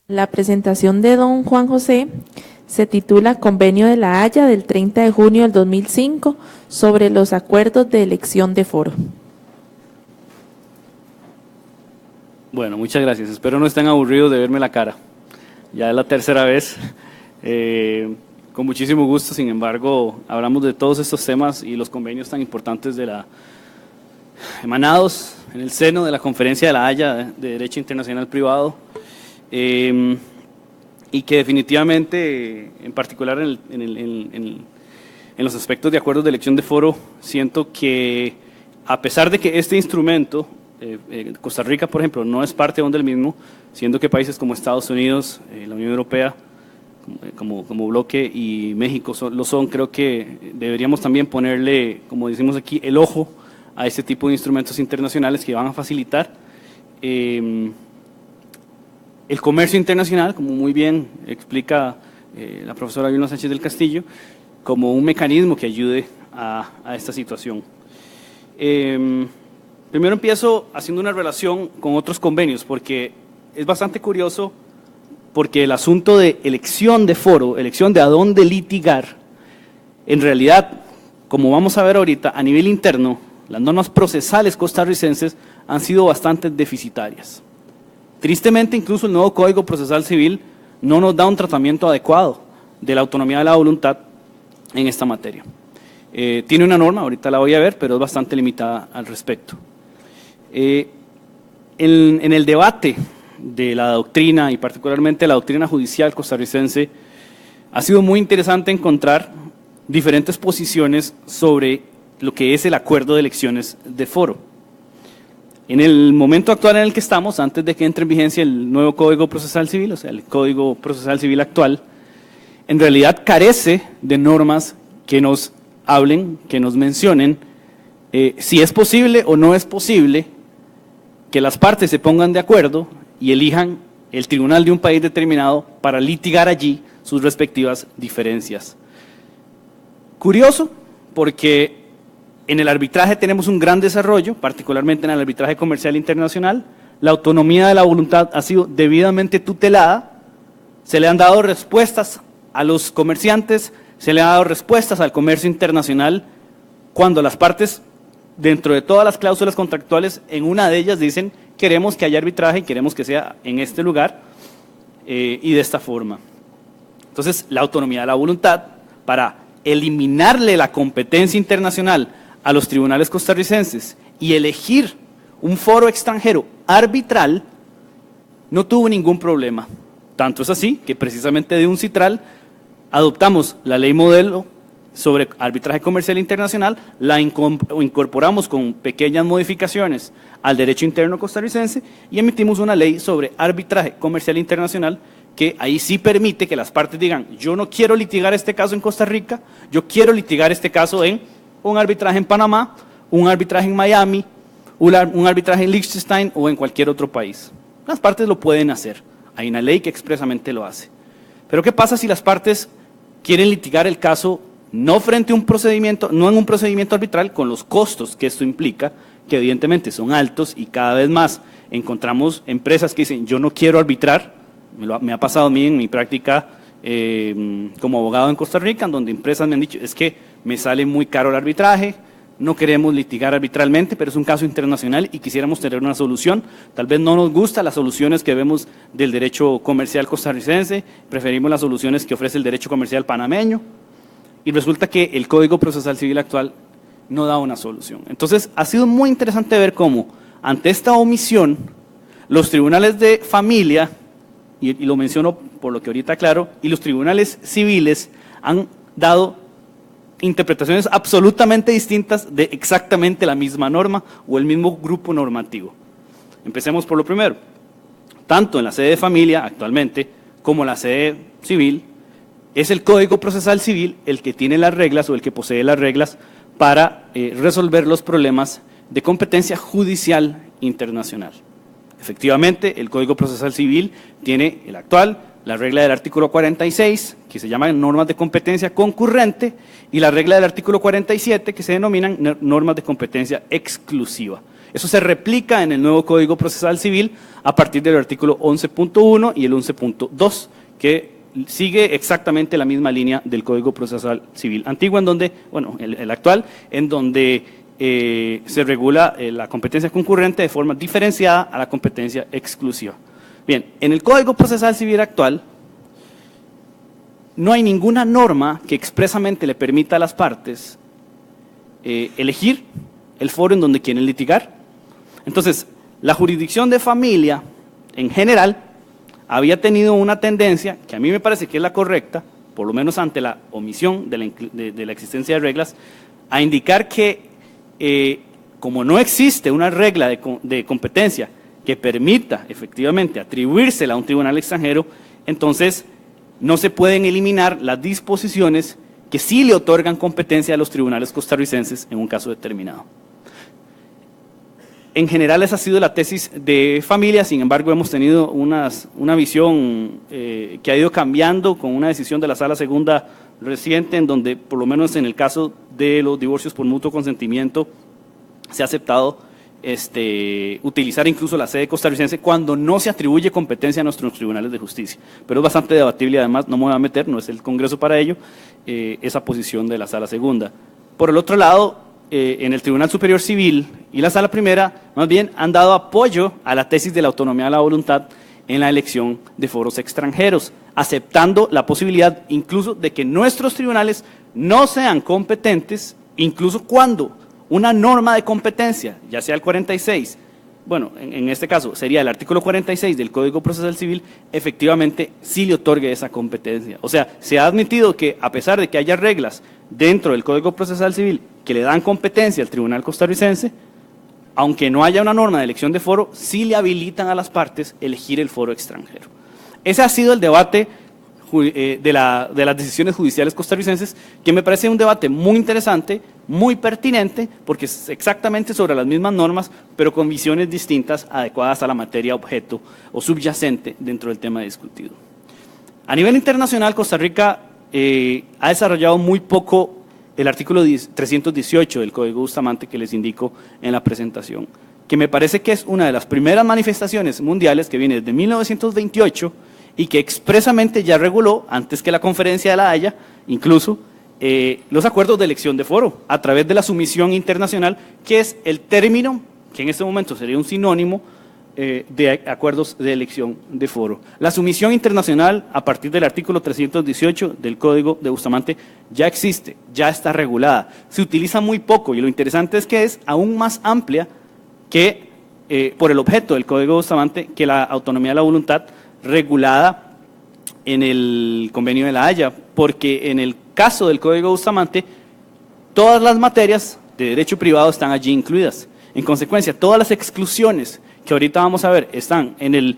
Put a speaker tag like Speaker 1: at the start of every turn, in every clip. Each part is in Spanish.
Speaker 1: La presentación de don Juan José se titula Convenio de la Haya del 30 de junio del 2005 sobre los acuerdos de elección de foro.
Speaker 2: Bueno, muchas gracias. Espero no estén aburridos de verme la cara. Ya es la tercera vez. Con muchísimo gusto, sin embargo, hablamos de todos estos temas y los convenios tan importantes emanados en el seno de la Conferencia de la Haya de Derecho Internacional Privado, y que definitivamente, en particular en los aspectos de acuerdos de elección de foro, siento que a pesar de que este instrumento, Costa Rica, por ejemplo, no es parte aún del mismo, siendo que países como Estados Unidos, la Unión Europea, como bloque, y México lo son, creo que deberíamos también ponerle, como decimos aquí, el ojo a este tipo de instrumentos internacionales que van a facilitar el comercio internacional, como muy bien explica la profesora Vilma Sánchez del Castillo, como un mecanismo que ayude a esta situación. Primero empiezo haciendo una relación con otros convenios, porque es bastante curioso, porque el asunto de elección de foro, elección de a dónde litigar, en realidad, como vamos a ver ahorita, a nivel interno, las normas procesales costarricenses han sido bastante deficitarias. Tristemente, incluso el nuevo Código Procesal Civil no nos da un tratamiento adecuado de la autonomía de la voluntad en esta materia. Tiene una norma, ahorita la voy a ver, pero es bastante limitada al respecto. En el debate de la doctrina, y particularmente la doctrina judicial costarricense, ha sido muy interesante encontrar diferentes posiciones sobre lo que es el acuerdo de elecciones de foro. En el momento actual en el que estamos, antes de que entre en vigencia el nuevo Código Procesal Civil, o sea, el Código Procesal Civil actual, en realidad carece de normas que nos hablen, que nos mencionen si es posible o no es posible que las partes se pongan de acuerdo y elijan el tribunal de un país determinado para litigar allí sus respectivas diferencias. Curioso, porque en el arbitraje tenemos un gran desarrollo, particularmente en el arbitraje comercial internacional. La autonomía de la voluntad ha sido debidamente tutelada, se le han dado respuestas a los comerciantes, se le han dado respuestas al comercio internacional, cuando las partes, dentro de todas las cláusulas contractuales, en una de ellas dicen: queremos que haya arbitraje y queremos que sea en este lugar y de esta forma. Entonces, la autonomía de la voluntad, para eliminarle la competencia internacional a los tribunales costarricenses y elegir un foro extranjero arbitral, no tuvo ningún problema. Tanto es así que precisamente de un citral adoptamos la ley modelo sobre arbitraje comercial internacional, la incorporamos con pequeñas modificaciones al derecho interno costarricense y emitimos una ley sobre arbitraje comercial internacional que ahí sí permite que las partes digan: yo no quiero litigar este caso en Costa Rica, yo quiero litigar este caso en un arbitraje en Panamá, un arbitraje en Miami, un arbitraje en Liechtenstein o en cualquier otro país. Las partes lo pueden hacer, hay una ley que expresamente lo hace. Pero ¿qué pasa si las partes quieren litigar el caso no frente a un procedimiento, no en un procedimiento arbitral, con los costos que esto implica, que evidentemente son altos, y cada vez más encontramos empresas que dicen: yo no quiero arbitrar? Me ha pasado a mí en mi práctica como abogado en Costa Rica, en donde empresas me han dicho: es que me sale muy caro el arbitraje, no queremos litigar arbitralmente, pero es un caso internacional y quisiéramos tener una solución. Tal vez no nos gustan las soluciones que vemos del derecho comercial costarricense, preferimos las soluciones que ofrece el derecho comercial panameño, y resulta que el Código Procesal Civil actual no da una solución. Entonces, ha sido muy interesante ver cómo, ante esta omisión, los tribunales de familia, y lo menciono por lo que ahorita aclaro, y los tribunales civiles han dado interpretaciones absolutamente distintas de exactamente la misma norma o el mismo grupo normativo. Empecemos por lo primero. Tanto en la sede de familia actualmente como en la sede civil, es el Código Procesal Civil el que tiene las reglas o el que posee las reglas para resolver los problemas de competencia judicial internacional. Efectivamente, el Código Procesal Civil tiene el actual, la regla del artículo 46, que se llaman normas de competencia concurrente, y la regla del artículo 47, que se denominan normas de competencia exclusiva. Eso se replica en el nuevo Código Procesal Civil a partir del artículo 11.1 y el 11.2, que sigue exactamente la misma línea del Código Procesal Civil antiguo, en donde, bueno, el actual, en donde se regula la competencia concurrente de forma diferenciada a la competencia exclusiva. Bien, en el Código Procesal Civil actual no hay ninguna norma que expresamente le permita a las partes elegir el foro en donde quieren litigar. Entonces, la jurisdicción de familia, en general, había tenido una tendencia, que a mí me parece que es la correcta, por lo menos ante la omisión de la existencia de reglas, a indicar que, como no existe una regla de competencia que permita efectivamente atribuírsela a un tribunal extranjero, entonces no se pueden eliminar las disposiciones que sí le otorgan competencia a los tribunales costarricenses en un caso determinado. En general esa ha sido la tesis de familia, sin embargo hemos tenido una visión que ha ido cambiando con una decisión de la Sala Segunda reciente, en donde por lo menos en el caso de los divorcios por mutuo consentimiento se ha aceptado utilizar incluso la sede costarricense cuando no se atribuye competencia a nuestros tribunales de justicia. Pero es bastante debatible, además no me voy a meter, no es el Congreso para ello, esa posición de la Sala Segunda. Por el otro lado, en el Tribunal Superior Civil y la Sala Primera, más bien han dado apoyo a la tesis de la autonomía de la voluntad en la elección de foros extranjeros, aceptando la posibilidad incluso de que nuestros tribunales no sean competentes, incluso cuando una norma de competencia, ya sea el 46, bueno, en este caso sería el artículo 46 del Código Procesal Civil, efectivamente sí le otorgue esa competencia. O sea, se ha admitido que a pesar de que haya reglas dentro del Código Procesal Civil que le dan competencia al Tribunal costarricense, aunque no haya una norma de elección de foro, sí le habilitan a las partes elegir el foro extranjero. Ese ha sido el debate de las decisiones judiciales costarricenses, que me parece un debate muy interesante, muy pertinente, porque es exactamente sobre las mismas normas, pero con visiones distintas adecuadas a la materia objeto o subyacente dentro del tema discutido. A nivel internacional, Costa Rica ha desarrollado muy poco el artículo 318 del Código Bustamante que les indico en la presentación, que me parece que es una de las primeras manifestaciones mundiales que viene desde 1928 y que expresamente ya reguló, antes que la Conferencia de la Haya, incluso los acuerdos de elección de foro, a través de la sumisión internacional, que es el término que en este momento sería un sinónimo de acuerdos de elección de foro. La sumisión internacional, a partir del artículo 318 del Código de Bustamante, ya existe, ya está regulada. Se utiliza muy poco y lo interesante es que es aún más amplia que, por el objeto del Código de Bustamante, que la autonomía de la voluntad regulada en el Convenio de la Haya, porque en el caso del Código Bustamante, todas las materias de derecho privado están allí incluidas. En consecuencia, todas las exclusiones que ahorita vamos a ver están en el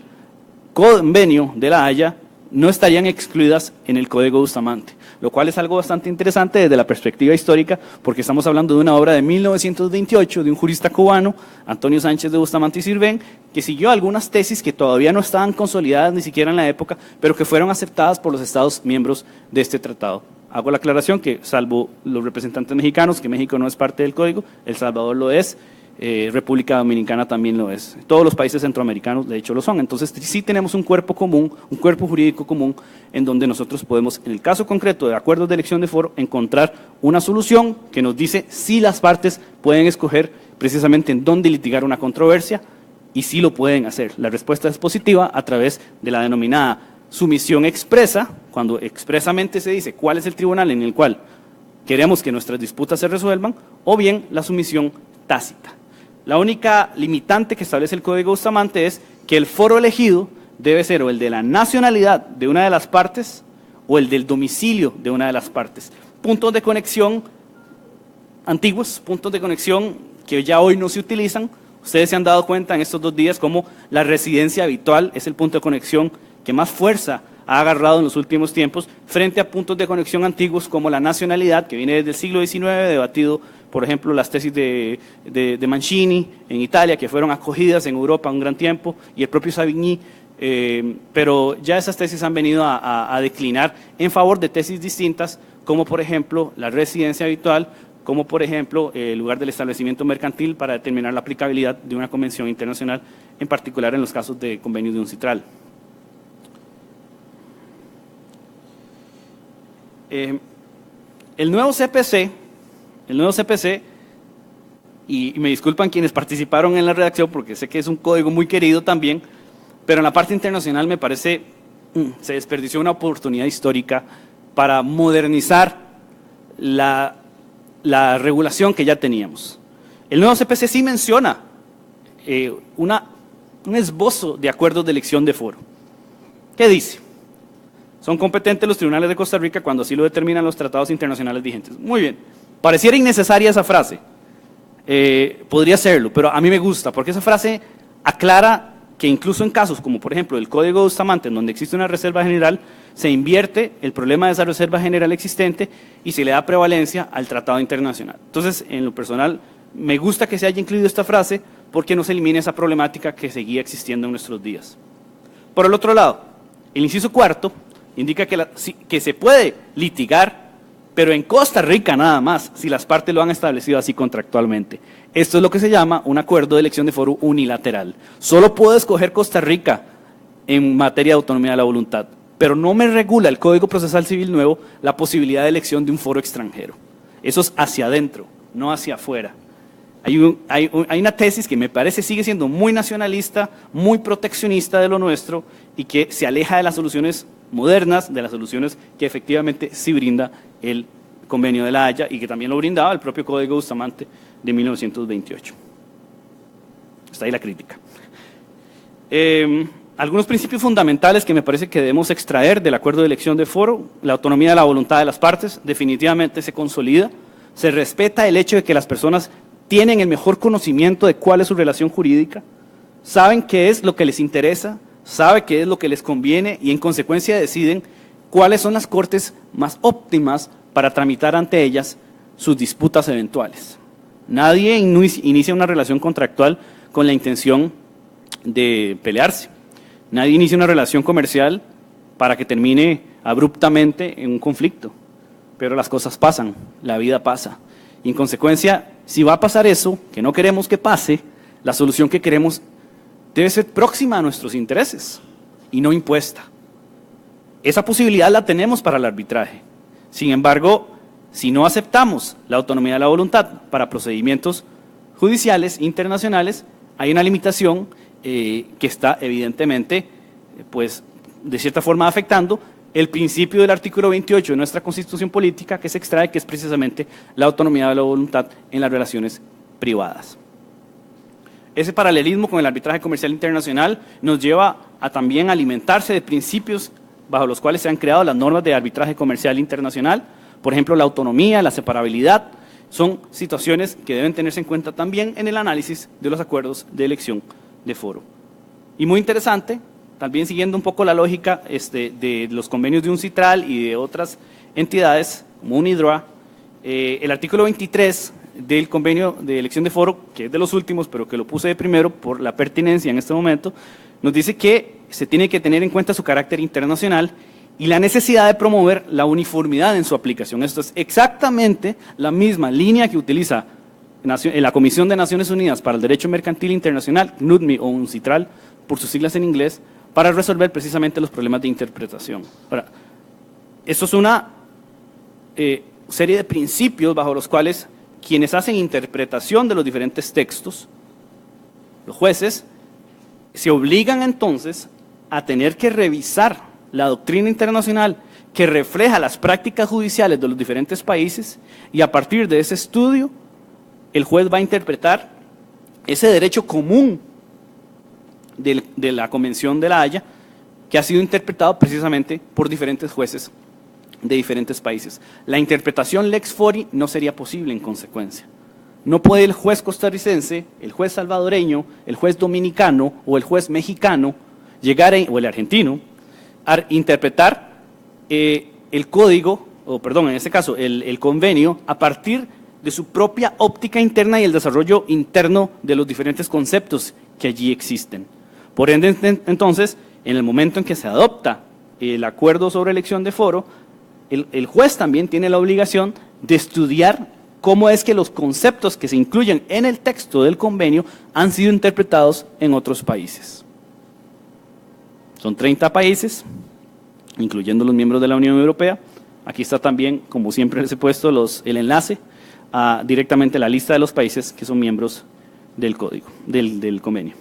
Speaker 2: Convenio de la Haya, no estarían excluidas en el Código Bustamante, lo cual es algo bastante interesante desde la perspectiva histórica, porque estamos hablando de una obra de 1928 de un jurista cubano, Antonio Sánchez de Bustamante y Sirven, que siguió algunas tesis que todavía no estaban consolidadas ni siquiera en la época, pero que fueron aceptadas por los Estados miembros de este tratado. Hago la aclaración que, salvo los representantes mexicanos, que México no es parte del Código, El Salvador lo es, República Dominicana también lo es. Todos los países centroamericanos, de hecho, lo son. Entonces, sí tenemos un cuerpo común, un cuerpo jurídico común, en donde nosotros podemos, en el caso concreto de acuerdos de elección de foro, encontrar una solución que nos dice si las partes pueden escoger precisamente en dónde litigar una controversia y si lo pueden hacer. La respuesta es positiva a través de la denominada sumisión expresa, cuando expresamente se dice cuál es el tribunal en el cual queremos que nuestras disputas se resuelvan, o bien la sumisión tácita. La única limitante que establece el Código Bustamante es que el foro elegido debe ser o el de la nacionalidad de una de las partes o el del domicilio de una de las partes. Puntos de conexión antiguos, puntos de conexión que ya hoy no se utilizan. Ustedes se han dado cuenta en estos 2 días cómo la residencia habitual es el punto de conexión que más fuerza ha agarrado en los últimos tiempos frente a puntos de conexión antiguos como la nacionalidad, que viene desde el siglo XIX, debatido, por ejemplo, las tesis de Mancini en Italia, que fueron acogidas en Europa un gran tiempo, y el propio Savigny, pero ya esas tesis han venido a declinar en favor de tesis distintas, como por ejemplo la residencia habitual, como por ejemplo el lugar del establecimiento mercantil para determinar la aplicabilidad de una convención internacional, en particular en los casos de convenios de UNCITRAL. El nuevo CPC, y me disculpan quienes participaron en la redacción porque sé que es un código muy querido también, pero en la parte internacional me parece se desperdició una oportunidad histórica para modernizar la regulación que ya teníamos. El nuevo CPC sí menciona un esbozo de acuerdos de elección de foro. ¿Qué dice? Son competentes los tribunales de Costa Rica cuando así lo determinan los tratados internacionales vigentes. Muy bien, pareciera innecesaria esa frase, podría serlo, pero a mí me gusta, porque esa frase aclara que incluso en casos como por ejemplo el Código de Bustamante, en donde existe una reserva general, se invierte el problema de esa reserva general existente y se le da prevalencia al tratado internacional. Entonces, en lo personal, me gusta que se haya incluido esta frase porque no se elimina esa problemática que seguía existiendo en nuestros días. Por el otro lado, el inciso cuarto indica que se puede litigar, pero en Costa Rica nada más, si las partes lo han establecido así contractualmente. Esto es lo que se llama un acuerdo de elección de foro unilateral. Solo puedo escoger Costa Rica en materia de autonomía de la voluntad, pero no me regula el Código Procesal Civil nuevo la posibilidad de elección de un foro extranjero. Eso es hacia adentro, no hacia afuera. Hay una tesis que me parece sigue siendo muy nacionalista, muy proteccionista de lo nuestro y que se aleja de las soluciones modernas, de las soluciones que efectivamente sí brinda el Convenio de la Haya y que también lo brindaba el propio Código Bustamante de 1928. Está ahí la crítica. Algunos principios fundamentales que me parece que debemos extraer del acuerdo de elección de foro: la autonomía de la voluntad de las partes definitivamente se consolida, se respeta el hecho de que las personas tienen el mejor conocimiento de cuál es su relación jurídica, saben qué es lo que les interesa, saben qué es lo que les conviene y en consecuencia deciden cuáles son las cortes más óptimas para tramitar ante ellas sus disputas eventuales. Nadie inicia una relación contractual con la intención de pelearse. Nadie inicia una relación comercial para que termine abruptamente en un conflicto. Pero las cosas pasan, la vida pasa. Y en consecuencia, si va a pasar eso, que no queremos que pase, la solución que queremos debe ser próxima a nuestros intereses y no impuesta. Esa posibilidad la tenemos para el arbitraje. Sin embargo, si no aceptamos la autonomía de la voluntad para procedimientos judiciales internacionales, hay una limitación que está evidentemente, pues, de cierta forma afectando el principio del artículo 28 de nuestra Constitución Política que se extrae, que es precisamente la autonomía de la voluntad en las relaciones privadas. Ese paralelismo con el arbitraje comercial internacional nos lleva a también alimentarse de principios bajo los cuales se han creado las normas de arbitraje comercial internacional. Por ejemplo, la autonomía, la separabilidad, son situaciones que deben tenerse en cuenta también en el análisis de los acuerdos de elección de foro. Y muy interesante, también siguiendo un poco la lógica de los convenios de UNCITRAL y de otras entidades, como UNIDROA, el artículo 23 del convenio de elección de foro, que es de los últimos, pero que lo puse de primero por la pertinencia en este momento, nos dice que se tiene que tener en cuenta su carácter internacional y la necesidad de promover la uniformidad en su aplicación. Esto es exactamente la misma línea que utiliza la Comisión de Naciones Unidas para el Derecho Mercantil Internacional, CNUDMI o UNCITRAL, por sus siglas en inglés, para resolver precisamente los problemas de interpretación. Ahora, esto es una serie de principios bajo los cuales quienes hacen interpretación de los diferentes textos, los jueces, se obligan entonces a tener que revisar la doctrina internacional que refleja las prácticas judiciales de los diferentes países y a partir de ese estudio el juez va a interpretar ese derecho común de la Convención de la Haya que ha sido interpretado precisamente por diferentes jueces de diferentes países. La interpretación lex fori no sería posible en consecuencia. No puede el juez costarricense, el juez salvadoreño, el juez dominicano o el juez mexicano llegar o el argentino a interpretar el código, o perdón, en este caso el convenio a partir de su propia óptica interna y el desarrollo interno de los diferentes conceptos que allí existen. Por ende, entonces, en el momento en que se adopta el acuerdo sobre elección de foro, el juez también tiene la obligación de estudiar cómo es que los conceptos que se incluyen en el texto del convenio han sido interpretados en otros países. Son 30 países, incluyendo los miembros de la Unión Europea. Aquí está también, como siempre les he puesto, el enlace directamente a la lista de los países que son miembros del código, del convenio.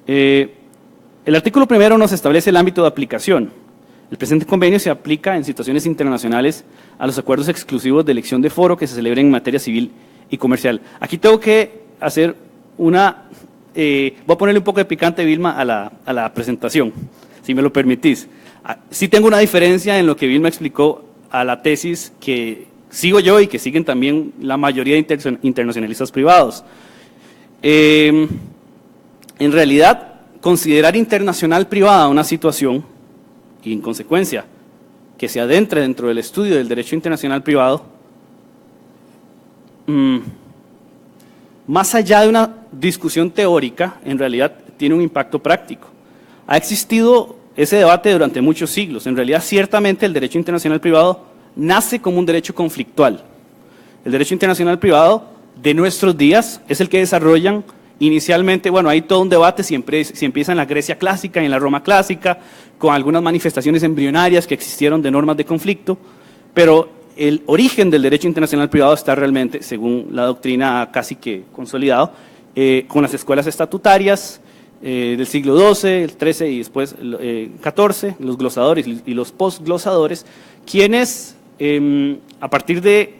Speaker 2: El artículo primero nos establece el ámbito de aplicación. El presente convenio se aplica en situaciones internacionales a los acuerdos exclusivos de elección de foro que se celebren en materia civil y comercial. Aquí tengo que hacer voy a ponerle un poco de picante, Vilma, a la presentación, si me lo permitís. Sí tengo una diferencia en lo que Vilma explicó a la tesis que sigo yo y que siguen también la mayoría de internacionalistas privados. En realidad, considerar internacional privada una situación y en consecuencia que se adentre dentro del estudio del derecho internacional privado, más allá de una discusión teórica, en realidad tiene un impacto práctico. Ha existido ese debate durante muchos siglos. En realidad, ciertamente, el derecho internacional privado nace como un derecho conflictual. El derecho internacional privado de nuestros días es el que desarrollan inicialmente, bueno, hay todo un debate, si empieza en la Grecia clásica y en la Roma clásica, con algunas manifestaciones embrionarias que existieron de normas de conflicto, pero el origen del derecho internacional privado está realmente, según la doctrina casi que consolidado, con las escuelas estatutarias del siglo XII, el XIII y después XIV, los glosadores y los postglosadores, quienes a partir de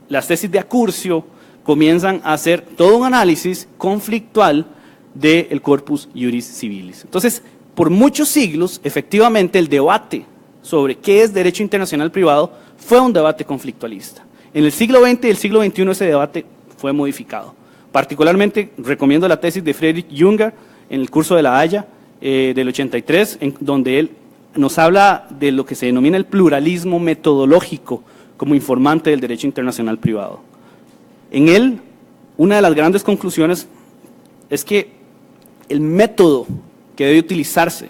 Speaker 2: las tesis de Accurcio comienzan a hacer todo un análisis conflictual del corpus iuris civilis. Entonces, por muchos siglos, efectivamente, el debate sobre qué es derecho internacional privado fue un debate conflictualista. En el siglo XX y el siglo XXI ese debate fue modificado. Particularmente recomiendo la tesis de Friedrich Junger en el curso de La Haya del 83, donde él nos habla de lo que se denomina el pluralismo metodológico como informante del derecho internacional privado. En él, una de las grandes conclusiones es que el método que debe utilizarse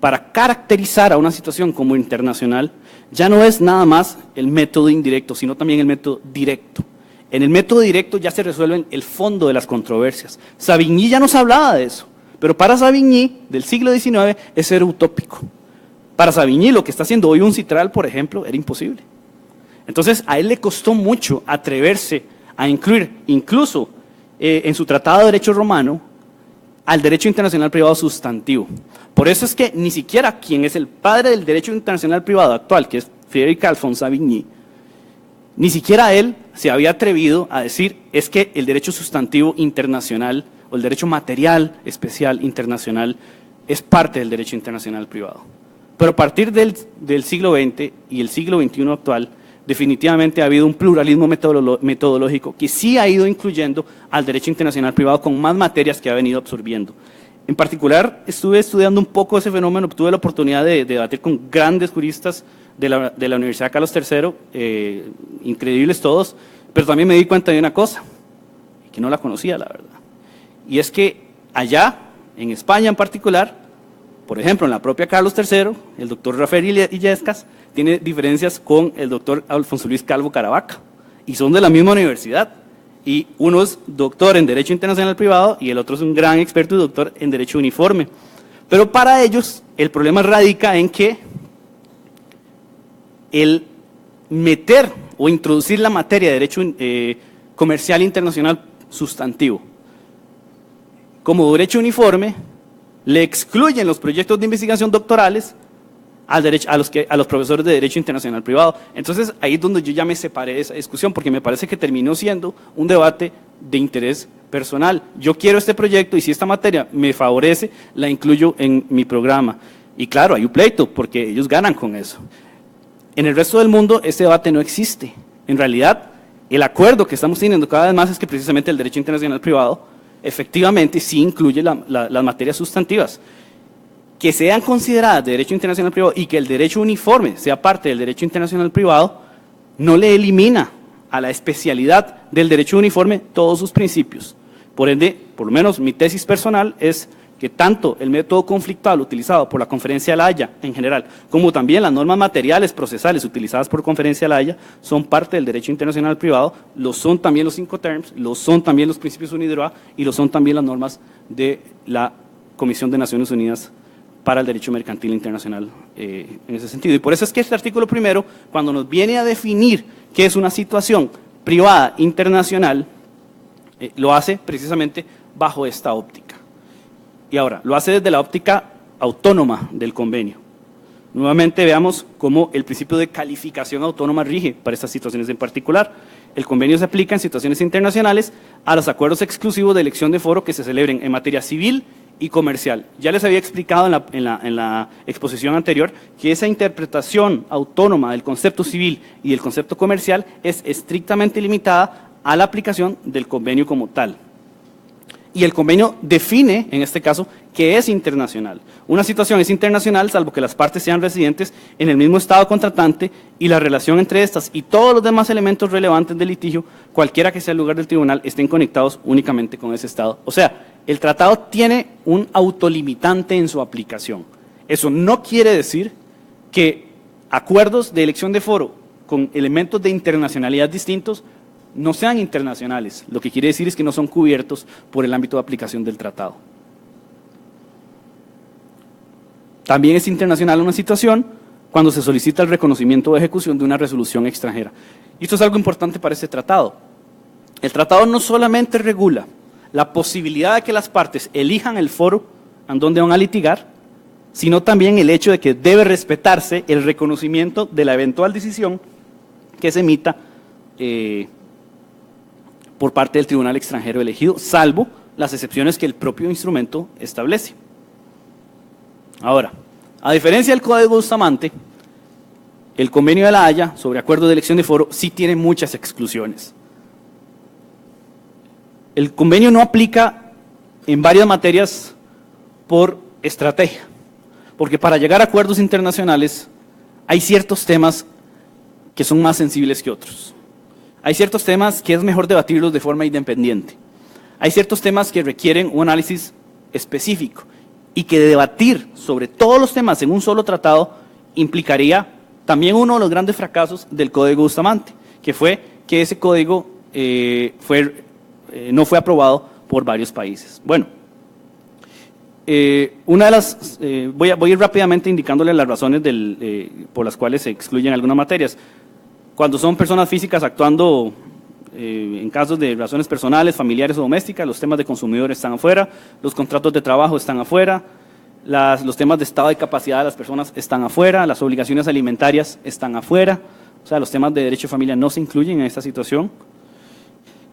Speaker 2: para caracterizar a una situación como internacional ya no es nada más el método indirecto, sino también el método directo. En el método directo ya se resuelven el fondo de las controversias. Savigny ya nos hablaba de eso, pero para Savigny, del siglo XIX, eso era utópico. Para Savigny, lo que está haciendo hoy un Citral, por ejemplo, era imposible. Entonces, a él le costó mucho atreverse a incluir, incluso en su Tratado de Derecho Romano, al derecho internacional privado sustantivo. Por eso es que ni siquiera quien es el padre del derecho internacional privado actual, que es Frédéric Alphonse Savigny, ni siquiera él se había atrevido a decir es que el derecho sustantivo internacional o el derecho material especial internacional es parte del derecho internacional privado. Pero a partir del siglo XX y el siglo XXI actual, definitivamente ha habido un pluralismo metodológico que sí ha ido incluyendo al derecho internacional privado con más materias que ha venido absorbiendo. En particular, estuve estudiando un poco ese fenómeno, tuve la oportunidad de debatir con grandes juristas de la Universidad Carlos III, increíbles todos, pero también me di cuenta de una cosa, que no la conocía, la verdad. Y es que allá, en España en particular, por ejemplo, en la propia Carlos III, el doctor Rafael Illescas tiene diferencias con el doctor Alfonso Luis Calvo Caravaca, y son de la misma universidad. Y uno es doctor en Derecho Internacional Privado y el otro es un gran experto y doctor en Derecho Uniforme. Pero para ellos el problema radica en que el meter o introducir la materia de Derecho Comercial Internacional Sustantivo como Derecho Uniforme le excluyen los proyectos de investigación doctorales a los profesores de Derecho Internacional Privado. Entonces, ahí es donde yo ya me separé de esa discusión, porque me parece que terminó siendo un debate de interés personal. Yo quiero este proyecto y si esta materia me favorece, la incluyo en mi programa. Y claro, hay un pleito, porque ellos ganan con eso. En el resto del mundo, este debate no existe. En realidad, el acuerdo que estamos teniendo cada vez más es que precisamente el Derecho Internacional Privado efectivamente sí incluye las materias sustantivas. Que sean consideradas de derecho internacional privado y que el derecho uniforme sea parte del derecho internacional privado, no le elimina a la especialidad del derecho uniforme todos sus principios. Por ende, por lo menos mi tesis personal es que tanto el método conflictual utilizado por la Conferencia de la Haya en general, como también las normas materiales procesales utilizadas por Conferencia de la Haya, son parte del derecho internacional privado, lo son también los Incoterms, lo son también los principios UNIDROIT y lo son también las normas de la Comisión de Naciones Unidas para el Derecho Mercantil Internacional en ese sentido. Y por eso es que este artículo primero, cuando nos viene a definir qué es una situación privada internacional, lo hace precisamente bajo esta óptica. Y ahora, lo hace desde la óptica autónoma del convenio. Nuevamente veamos cómo el principio de calificación autónoma rige para estas situaciones en particular. El convenio se aplica en situaciones internacionales a los acuerdos exclusivos de elección de foro que se celebren en materia civil y comercial. Ya les había explicado en la exposición anterior que esa interpretación autónoma del concepto civil y del concepto comercial es estrictamente limitada a la aplicación del convenio como tal. Y el convenio define, en este caso, que es internacional. Una situación es internacional salvo que las partes sean residentes en el mismo estado contratante y la relación entre estas y todos los demás elementos relevantes del litigio, cualquiera que sea el lugar del tribunal, estén conectados únicamente con ese estado. O sea, el tratado tiene un autolimitante en su aplicación. Eso no quiere decir que acuerdos de elección de foro con elementos de internacionalidad distintos no sean internacionales. Lo que quiere decir es que no son cubiertos por el ámbito de aplicación del tratado. También es internacional una situación cuando se solicita el reconocimiento o ejecución de una resolución extranjera. Y esto es algo importante para este tratado. El tratado no solamente regula la posibilidad de que las partes elijan el foro en donde van a litigar, sino también el hecho de que debe respetarse el reconocimiento de la eventual decisión que se emita por parte del tribunal extranjero elegido, salvo las excepciones que el propio instrumento establece. Ahora, a diferencia del Código Bustamante, el Convenio de la Haya sobre acuerdo de elección de foro sí tiene muchas exclusiones. El convenio no aplica en varias materias por estrategia, porque para llegar a acuerdos internacionales hay ciertos temas que son más sensibles que otros. Hay ciertos temas que es mejor debatirlos de forma independiente. Hay ciertos temas que requieren un análisis específico y que debatir sobre todos los temas en un solo tratado implicaría también uno de los grandes fracasos del Código Bustamante, que fue que ese código no fue aprobado por varios países. Bueno, voy a ir rápidamente indicándole las razones por las cuales se excluyen algunas materias. Cuando son personas físicas actuando en casos de razones personales, familiares o domésticas, los temas de consumidores están afuera, los contratos de trabajo están afuera, los temas de estado de capacidad de las personas están afuera, las obligaciones alimentarias están afuera, o sea, los temas de derecho de familia no se incluyen en esta situación.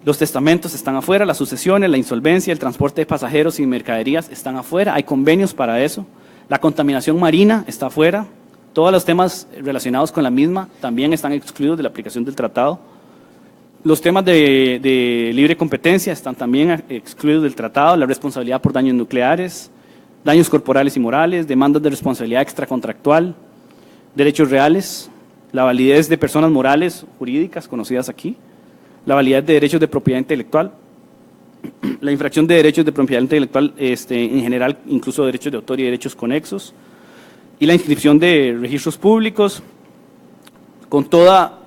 Speaker 2: Los testamentos están afuera, las sucesiones, la insolvencia, el transporte de pasajeros y mercaderías están afuera, hay convenios para eso. La contaminación marina está afuera, todos los temas relacionados con la misma también están excluidos de la aplicación del tratado. Los temas de libre competencia están también excluidos del tratado, la responsabilidad por daños nucleares, daños corporales y morales, demandas de responsabilidad extracontractual, derechos reales, la validez de personas morales jurídicas conocidas aquí, la validez de derechos de propiedad intelectual, la infracción de derechos de propiedad intelectual en general, incluso derechos de autor y derechos conexos, y la inscripción de registros públicos, con toda,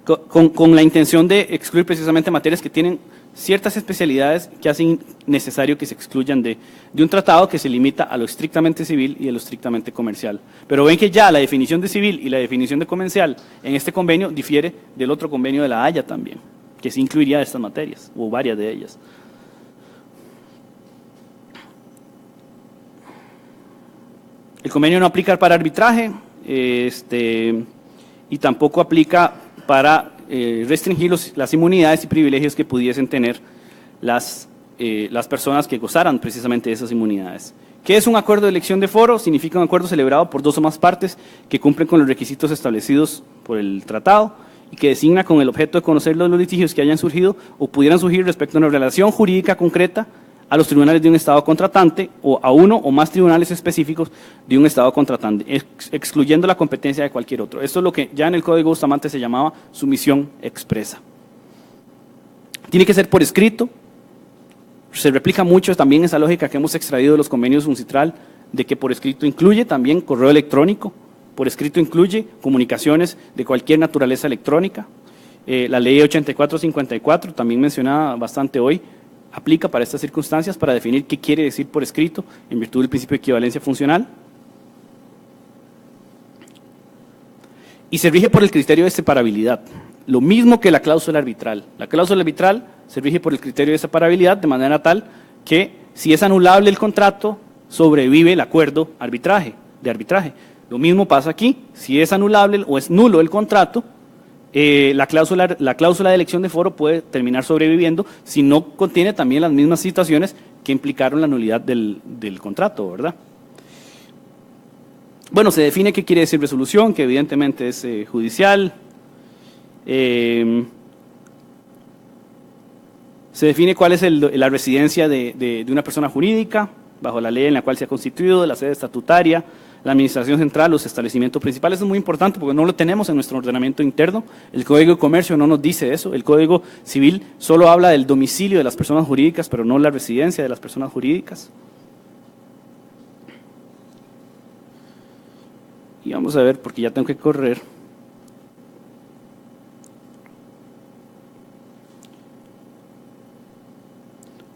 Speaker 2: con la intención de excluir precisamente materias que tienen ciertas especialidades que hacen necesario que se excluyan de un tratado que se limita a lo estrictamente civil y a lo estrictamente comercial. Pero ven que ya la definición de civil y la definición de comercial en este convenio difiere del otro convenio de la Haya también, que sí incluiría estas materias, o varias de ellas. El convenio no aplica para arbitraje y tampoco aplica para restringir las inmunidades y privilegios que pudiesen tener las personas que gozaran precisamente de esas inmunidades. ¿Qué es un acuerdo de elección de foro? Significa un acuerdo celebrado por dos o más partes que cumplen con los requisitos establecidos por el tratado y que designa con el objeto de conocer los litigios que hayan surgido o pudieran surgir respecto a una relación jurídica concreta a los tribunales de un Estado contratante o a uno o más tribunales específicos de un Estado contratante, excluyendo la competencia de cualquier otro. Esto es lo que ya en el Código Bustamante se llamaba sumisión expresa. Tiene que ser por escrito, Se replica mucho también esa lógica que hemos extraído de los convenios UNCITRAL, de que por escrito incluye también correo electrónico, por escrito incluye comunicaciones de cualquier naturaleza electrónica. La ley 8454, también mencionada bastante hoy, aplica para estas circunstancias para definir qué quiere decir por escrito en virtud del principio de equivalencia funcional. Y se rige por el criterio de separabilidad, lo mismo que la cláusula arbitral. La cláusula arbitral se rige por el criterio de separabilidad de manera tal que si es anulable el contrato, sobrevive el acuerdo de arbitraje. Lo mismo pasa aquí, si es anulable o es nulo el contrato, la cláusula de elección de foro puede terminar sobreviviendo si no contiene también las mismas situaciones que implicaron la nulidad del contrato, ¿verdad? Bueno, se define qué quiere decir resolución, que evidentemente es judicial. Se define cuál es la residencia de una persona jurídica, bajo la ley en la cual se ha constituido, la sede estatutaria, la administración central, los establecimientos principales. Eso es muy importante porque no lo tenemos en nuestro ordenamiento interno. El Código de Comercio no nos dice eso. El Código Civil solo habla del domicilio de las personas jurídicas, pero no la residencia de las personas jurídicas. Y vamos a ver, porque ya tengo que correr.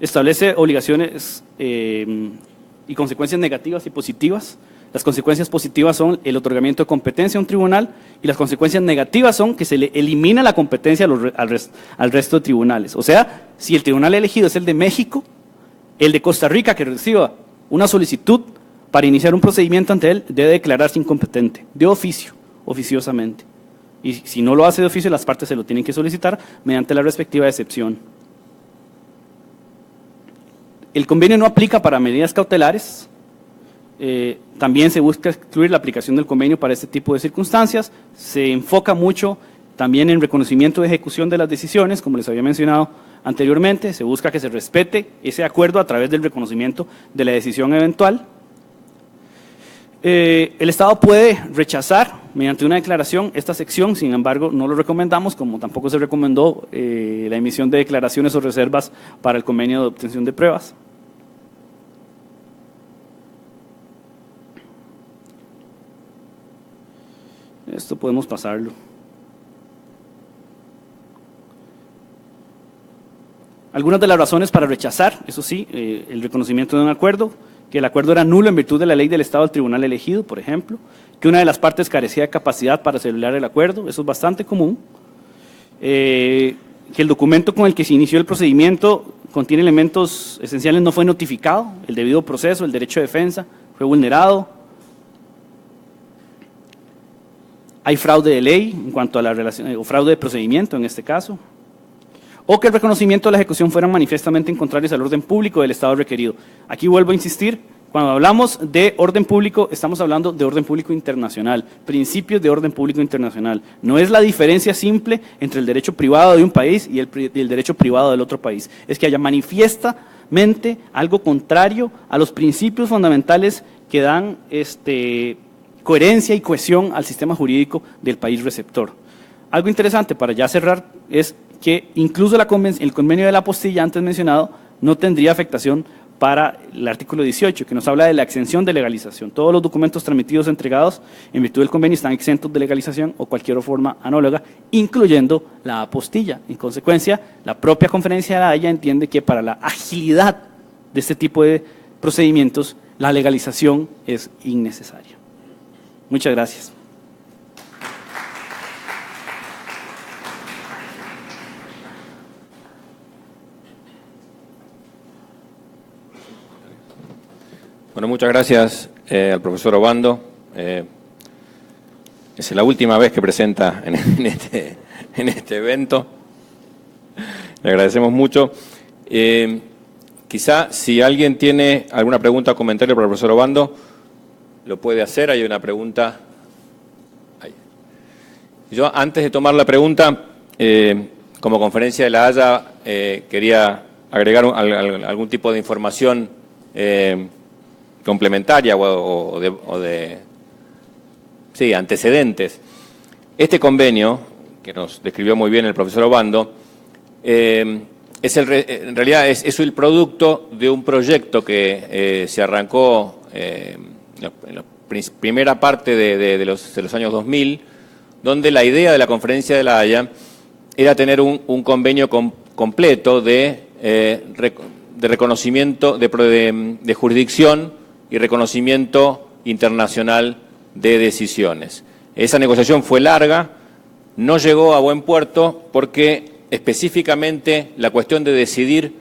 Speaker 2: Establece obligaciones y consecuencias negativas y positivas. Las consecuencias positivas son el otorgamiento de competencia a un tribunal y las consecuencias negativas son que se le elimina la competencia al resto de tribunales. O sea, si el tribunal elegido es el de México, el de Costa Rica que reciba una solicitud para iniciar un procedimiento ante él debe declararse incompetente, de oficio, oficiosamente. Y si no lo hace de oficio, las partes se lo tienen que solicitar mediante la respectiva excepción. El convenio no aplica para medidas cautelares. También se busca excluir la aplicación del convenio para este tipo de circunstancias. Se enfoca mucho también en reconocimiento de ejecución de las decisiones, como les había mencionado anteriormente. Se busca que se respete ese acuerdo a través del reconocimiento de la decisión eventual. El Estado puede rechazar mediante una declaración esta sección, sin embargo no lo recomendamos, como tampoco se recomendó la emisión de declaraciones o reservas para el convenio de obtención de pruebas. Esto podemos pasarlo. Algunas de las razones para rechazar, eso sí, el reconocimiento de un acuerdo, que el acuerdo era nulo en virtud de la ley del Estado del tribunal elegido, por ejemplo, que una de las partes carecía de capacidad para celebrar el acuerdo, eso es bastante común, que el documento con el que se inició el procedimiento contiene elementos esenciales, no fue notificado, el debido proceso, el derecho de defensa fue vulnerado, hay fraude de ley en cuanto a la relación, o fraude de procedimiento en este caso, o que el reconocimiento de la ejecución fueran manifiestamente contrarios al orden público del Estado requerido. Aquí vuelvo a insistir, cuando hablamos de orden público, estamos hablando de orden público internacional, principios de orden público internacional. No es la diferencia simple entre el derecho privado de un país y el derecho privado del otro país. Es que haya manifiestamente algo contrario a los principios fundamentales que dan coherencia y cohesión al sistema jurídico del país receptor. Algo interesante para ya cerrar es que incluso el convenio de la apostilla antes mencionado no tendría afectación para el artículo 18, que nos habla de la exención de legalización. Todos los documentos transmitidos o entregados en virtud del convenio están exentos de legalización o cualquier forma análoga, incluyendo la apostilla. En consecuencia, la propia Conferencia de la Haya entiende que para la agilidad de este tipo de procedimientos, la legalización es innecesaria. Muchas gracias.
Speaker 3: Bueno, muchas gracias al profesor Obando. Es la última vez que presenta en este evento. Le agradecemos mucho. Quizá si alguien tiene alguna pregunta o comentario para el profesor Obando, lo puede hacer. Hay una pregunta. Yo, antes de tomar la pregunta, como Conferencia de la Haya, quería agregar algún tipo de información complementaria o de antecedentes. Este convenio, que nos describió muy bien el profesor Obando, en realidad es el producto de un proyecto que se arrancó en la primera parte de los años 2000, donde la idea de la Conferencia de La Haya era tener un convenio completo de reconocimiento, de jurisdicción y reconocimiento internacional de decisiones. Esa negociación fue larga, no llegó a buen puerto porque específicamente la cuestión de decidir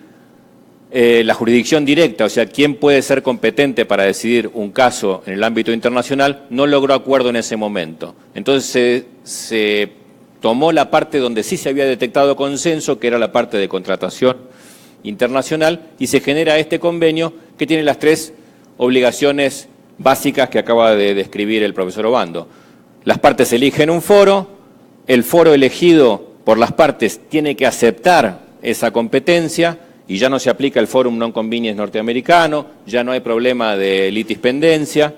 Speaker 3: la jurisdicción directa, o sea, quién puede ser competente para decidir un caso en el ámbito internacional, no logró acuerdo en ese momento. Entonces se tomó la parte donde sí se había detectado consenso, que era la parte de contratación internacional, y se genera este convenio que tiene las 3 obligaciones básicas que acaba de describir el profesor Obando. Las partes eligen un foro, el foro elegido por las partes tiene que aceptar esa competencia y ya no se aplica el forum non conveniens norteamericano, ya no hay problema de litispendencia.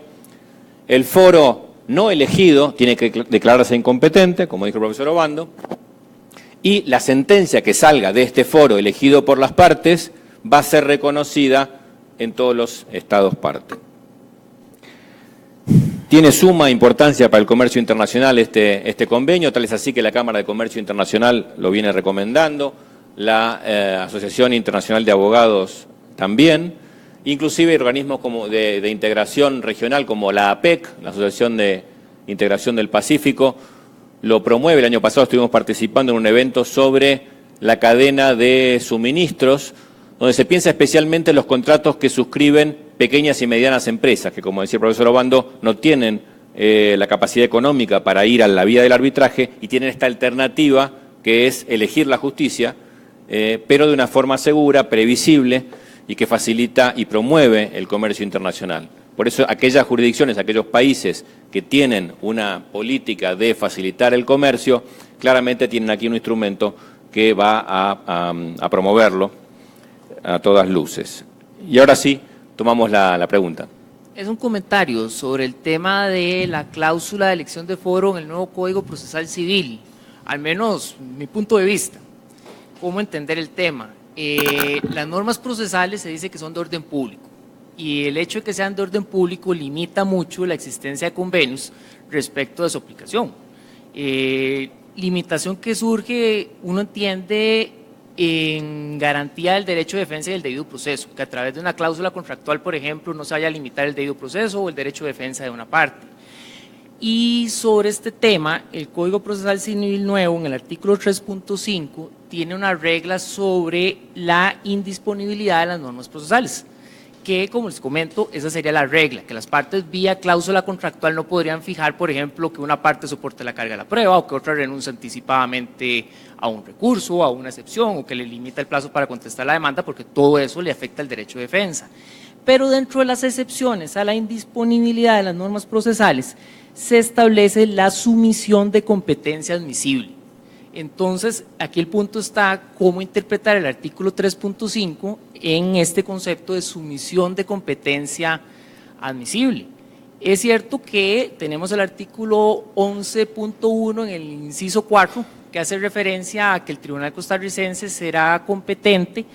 Speaker 3: El foro no elegido tiene que declararse incompetente, como dijo el profesor Obando, y la sentencia que salga de este foro elegido por las partes va a ser reconocida en todos los estados partes. Tiene suma importancia para el comercio internacional este convenio, tal es así que la Cámara de Comercio Internacional lo viene recomendando, la Asociación Internacional de Abogados también, inclusive organismos como de integración regional como la APEC, la Asociación de Integración del Pacífico, lo promueve. El año pasado estuvimos participando en un evento sobre la cadena de suministros, donde se piensa especialmente en los contratos que suscriben pequeñas y medianas empresas, que como decía el profesor Obando, no tienen la capacidad económica para ir a la vía del arbitraje y tienen esta alternativa que es elegir la justicia, pero de una forma segura, previsible y que facilita y promueve el comercio internacional. Por eso aquellas jurisdicciones, aquellos países que tienen una política de facilitar el comercio, claramente tienen aquí un instrumento que va a promoverlo a todas luces. Y ahora sí, tomamos la pregunta.
Speaker 4: Es un comentario sobre el tema de la cláusula de elección de foro en el nuevo Código Procesal Civil, al menos mi punto de vista. ¿Cómo entender el tema? Las normas procesales se dice que son de orden público y el hecho de que sean de orden público limita mucho la existencia de convenios respecto de su aplicación. Limitación que surge, uno entiende, en garantía del derecho de defensa y del debido proceso, que a través de una cláusula contractual, por ejemplo, no se vaya a limitar el debido proceso o el derecho de defensa de una parte. Y sobre este tema, el Código Procesal Civil nuevo, en el artículo 3.5, tiene una regla sobre la indisponibilidad de las normas procesales, que, como les comento, esa sería la regla, que las partes vía cláusula contractual no podrían fijar, por ejemplo, que una parte soporte la carga de la prueba o que otra renuncie anticipadamente a un recurso, a una excepción o que le limita el plazo para contestar la demanda, porque todo eso le afecta al derecho de defensa. Pero dentro de las excepciones a la indisponibilidad de las normas procesales se establece la sumisión de competencia admisible. Entonces, aquí el punto está cómo interpretar el artículo 3.5 en este concepto de sumisión de competencia admisible. Es cierto que tenemos el artículo 11.1 en el inciso 4, que hace referencia a que el Tribunal Costarricense será competente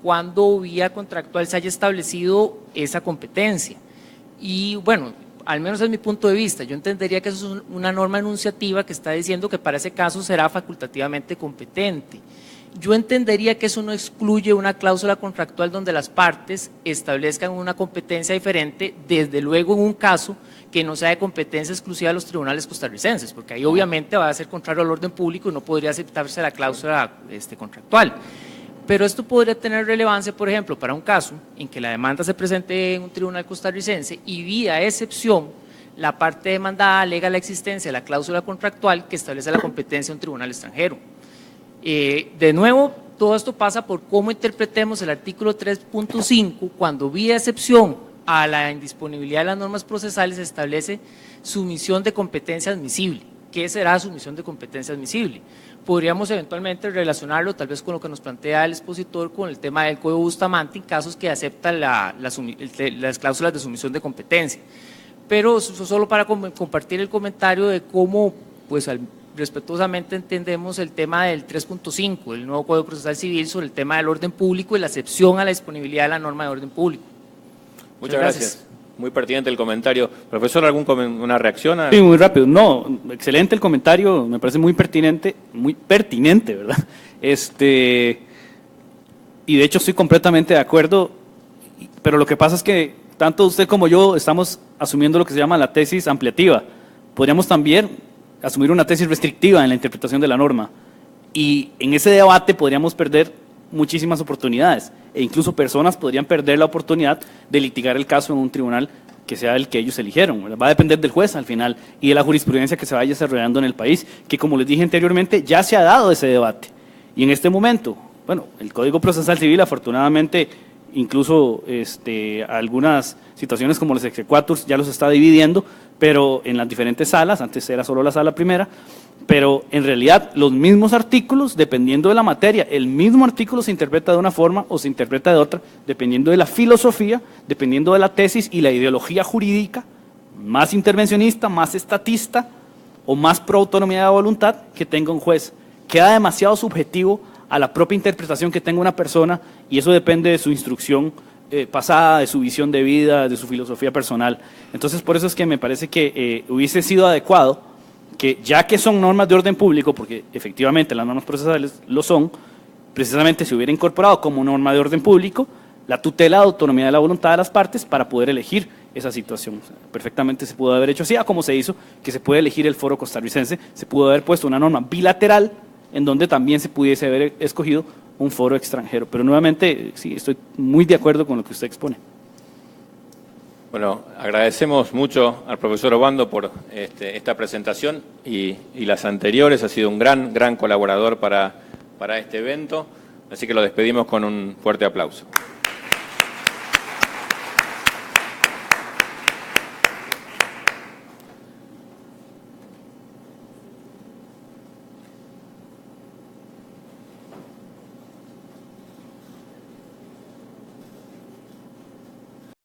Speaker 4: cuando vía contractual se haya establecido esa competencia. Y bueno, al menos es mi punto de vista, yo entendería que eso es una norma enunciativa que está diciendo que para ese caso será facultativamente competente. Yo entendería que eso no excluye una cláusula contractual donde las partes establezcan una competencia diferente, desde luego en un caso que no sea de competencia exclusiva de los tribunales costarricenses, porque ahí obviamente va a ser contrario al orden público y no podría aceptarse la cláusula contractual. Pero esto podría tener relevancia, por ejemplo, para un caso en que la demanda se presente en un tribunal costarricense y vía excepción la parte demandada alega la existencia de la cláusula contractual que establece la competencia de un tribunal extranjero. De nuevo, todo esto pasa por cómo interpretemos el artículo 3.5 cuando vía excepción a la indisponibilidad de las normas procesales se establece sumisión de competencia admisible. ¿Qué será sumisión de competencia admisible? Podríamos eventualmente relacionarlo tal vez con lo que nos plantea el expositor con el tema del Código Bustamante en casos que aceptan las cláusulas de sumisión de competencia. Pero solo para compartir el comentario de cómo, pues respetuosamente entendemos el tema del 3.5, el nuevo Código Procesal Civil, sobre el tema del orden público y la excepción a la disponibilidad de la norma de orden público.
Speaker 3: Muchas gracias. Muy pertinente el comentario. Profesor, ¿una reacción?
Speaker 2: Sí, muy rápido. No, excelente el comentario, me parece muy pertinente, ¿verdad? Y de hecho estoy completamente de acuerdo, pero lo que pasa es que tanto usted como yo estamos asumiendo lo que se llama la tesis ampliativa. Podríamos también asumir una tesis restrictiva en la interpretación de la norma, y en ese debate podríamos perder muchísimas oportunidades, e incluso personas podrían perder la oportunidad de litigar el caso en un tribunal que sea el que ellos eligieron, ¿verdad? Va a depender del juez al final y de la jurisprudencia que se vaya desarrollando en el país, que como les dije anteriormente, ya se ha dado ese debate. Y en este momento, bueno, el Código Procesal Civil afortunadamente, incluso algunas situaciones como los exequatur ya los está dividiendo, pero en las diferentes salas, antes era solo la sala primera, pero en realidad los mismos artículos, dependiendo de la materia, el mismo artículo se interpreta de una forma o se interpreta de otra, dependiendo de la filosofía, dependiendo de la tesis y la ideología jurídica, más intervencionista, más estatista o más pro autonomía de voluntad que tenga un juez. Queda demasiado subjetivo a la propia interpretación que tenga una persona, y eso depende de su instrucción pasada, de su visión de vida, de su filosofía personal. Entonces, por eso es que me parece que hubiese sido adecuado que, ya que son normas de orden público, porque efectivamente las normas procesales lo son, precisamente se hubiera incorporado como norma de orden público la tutela de autonomía de la voluntad de las partes para poder elegir esa situación. O sea, perfectamente se pudo haber hecho así, como se hizo, que se puede elegir el foro costarricense, se pudo haber puesto una norma bilateral en donde también se pudiese haber escogido un foro extranjero. Pero nuevamente, sí, estoy muy de acuerdo con lo que usted expone.
Speaker 3: Bueno, agradecemos mucho al profesor Obando por esta presentación y las anteriores. Ha sido un gran colaborador para este evento, así que lo despedimos con un fuerte aplauso.